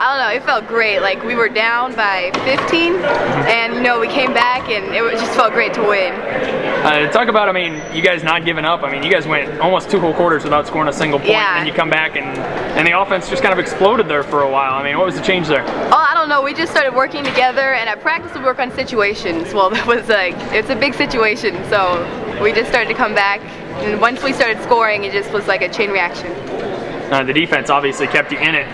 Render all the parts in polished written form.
I don't know, it felt great. Like, we were down by 15, and you know, we came back, and it just felt great to win. Talk about, I mean, you guys not giving up. I mean, you guys went almost 2 whole quarters without scoring a single point, and then you come back, and the offense just kind of exploded there for a while. I mean, what was the change there? Oh, I don't know. We just started working together, and at practice we work on situations. Well, it was like, it's a big situation, so we just started to come back, and once we started scoring, it just was like a chain reaction. The defense obviously kept you in it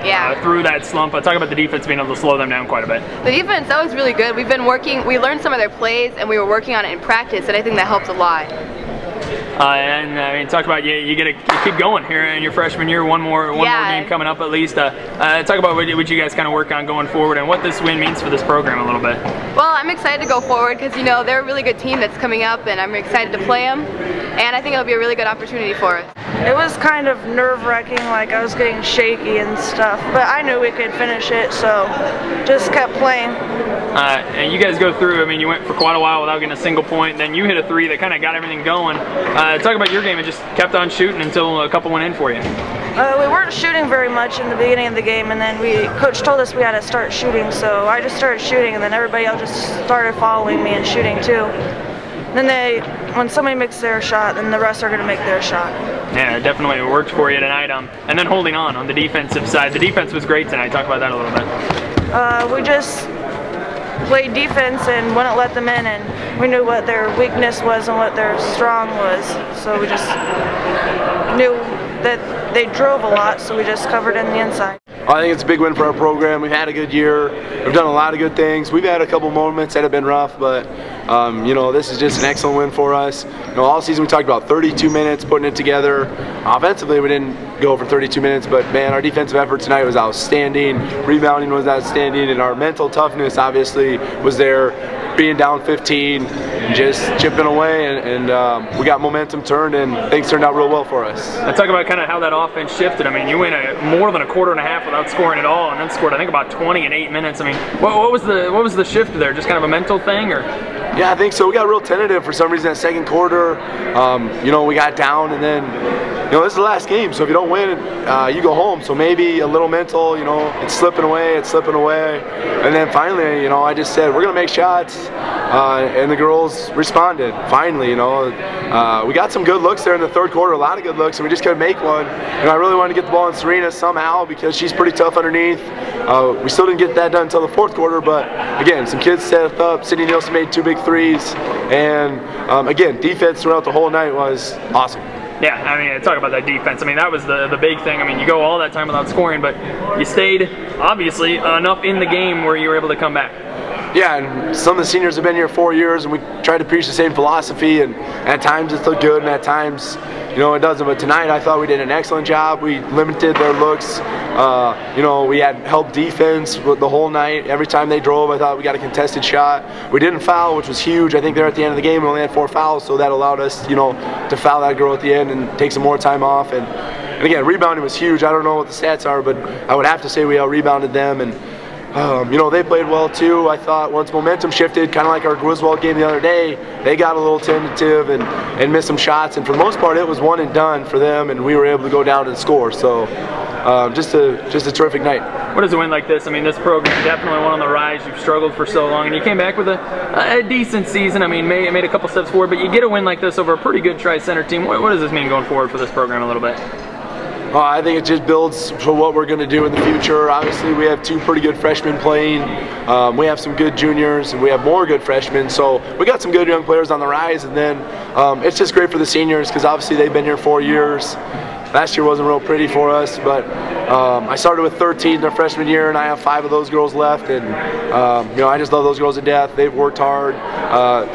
through that slump. Talk about the defense being able to slow them down quite a bit. The defense, that was really good. We've been working, we learned some of their plays, and we were working on it in practice, and I think that helped a lot. And I mean, talk about you keep going here in your freshman year. One more game coming up at least. Talk about what you guys kind of work on going forward and what this win means for this program a little bit. Well, I'm excited to go forward because, you know, they're a really good team that's coming up, and I'm excited to play them. And I think it'll be a really good opportunity for us. It was kind of nerve-wracking, like I was getting shaky and stuff, but I knew we could finish it, so just kept playing. And you guys go through, I mean, you went for quite a while without getting a single point, then you hit a 3 that kind of got everything going. Talk about your game. It just kept on shooting until a couple went in for you. We weren't shooting very much in the beginning of the game, and then coach told us we had to start shooting, so I just started shooting, and then everybody else just started following me and shooting too. Then when somebody makes their shot, then the rest are going to make their shot. Yeah, it definitely worked for you tonight. And then holding on the defensive side. The defense was great tonight. Talk about that a little bit. We just played defense and wouldn't let them in, and we knew what their weakness was and what their strong was. So we just knew that they drove a lot, so we just covered in the inside. I think it's a big win for our program. We've had a good year. We've done a lot of good things. We've had a couple moments that have been rough, but you know, this is just an excellent win for us. You know, all season we talked about 32 minutes, putting it together. Offensively, we didn't go for 32 minutes, but man, our defensive effort tonight was outstanding. Rebounding was outstanding, and our mental toughness obviously was there. Being down 15, just chipping away, and we got momentum turned, and things turned out real well for us. Let's talk about kind of how that offense shifted. I mean, you went more than a quarter and a half without scoring at all, and then scored I think about 20 in 8 minutes. I mean, what was the shift there? Just kind of a mental thing, or? Yeah, I think so. We got real tentative for some reason that second quarter. You know, we got down, and then, you know, this is the last game, so if you don't win, you go home. So maybe a little mental, you know, it's slipping away. And then finally, you know, I just said, we're going to make shots, and the girls responded, finally, you know. We got some good looks there in the third quarter, a lot of good looks, and we just couldn't make one. And I really wanted to get the ball on Serena somehow because she's pretty tough underneath. We still didn't get that done until the fourth quarter, but again, some kids set up. Nielsen made 2 big threes, and again, defense throughout the whole night was awesome. Yeah, I mean, talk about that defense. I mean, that was the big thing. I mean, you go all that time without scoring, but you stayed, obviously, enough in the game where you were able to come back. Yeah, and some of the seniors have been here 4 years, and we tried to preach the same philosophy, and at times it's looked good, and at times, you know, it doesn't. But tonight I thought we did an excellent job. We limited their looks. You know, we had help defense the whole night. Every time they drove, I thought we got a contested shot. We didn't foul, which was huge. I think there at the end of the game we only had 4 fouls, so that allowed us, you know, to foul that girl at the end and take some more time off. And again, rebounding was huge. I don't know what the stats are, but I would have to say we out-rebounded them. And you know, they played well too. I thought once momentum shifted, kind of like our Griswold game the other day, they got a little tentative and missed some shots. And for the most part, it was one and done for them, and we were able to go down and score. So just a terrific night. What does a win like this? I mean, this program definitely one on the rise. You've struggled for so long, and you came back with a decent season. I mean, made a couple steps forward, but you get a win like this over a pretty good Tri-Center team. What does this mean going forward for this program a little bit? I think it just builds for what we're going to do in the future. Obviously, we have 2 pretty good freshmen playing. We have some good juniors, and we have more good freshmen. So we got some good young players on the rise, and then it's just great for the seniors because obviously they've been here 4 years. Last year wasn't real pretty for us, but I started with 13 their freshman year, and I have 5 of those girls left, and you know, I just love those girls to death. They've worked hard.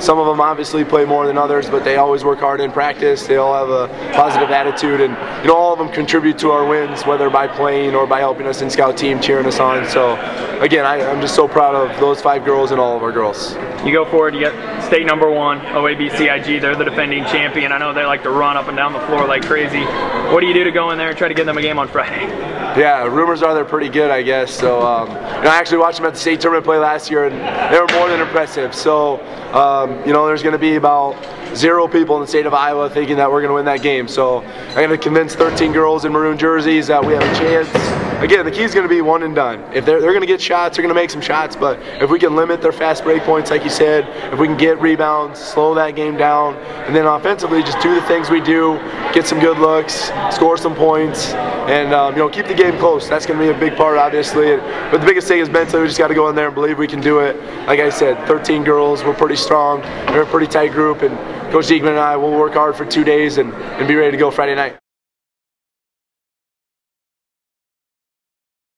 Some of them obviously play more than others, but they always work hard in practice. They all have a positive attitude, and you know, all of them contribute to our wins, whether by playing or by helping us in scout team, cheering us on. So again, I'm just so proud of those 5 girls and all of our girls. You go forward, you get state #1, OABCIG. They're the defending champion. I know they like to run up and down the floor like crazy. What do you do to go in there and try to get them a game on Friday? Yeah, rumors are they're pretty good, I guess. So, I actually watched them at the state tournament play last year, and they were more than impressive. So, there's going to be about 0 people in the state of Iowa thinking that we're going to win that game. So, I'm going to convince 13 girls in maroon jerseys that we have a chance. Again, the key is going to be one and done. If they're going to get shots, they're going to make some shots. But if we can limit their fast break points, like you said, if we can get rebounds, slow that game down, and then offensively just do the things we do, get some good looks, score some points, and keep the game close. That's going to be a big part, obviously. But the biggest thing is mentally, we just got to go in there and believe we can do it. Like I said, 13 girls, we're pretty strong. They're a pretty tight group, and Coach Diekman and I will work hard for 2 days and be ready to go Friday night.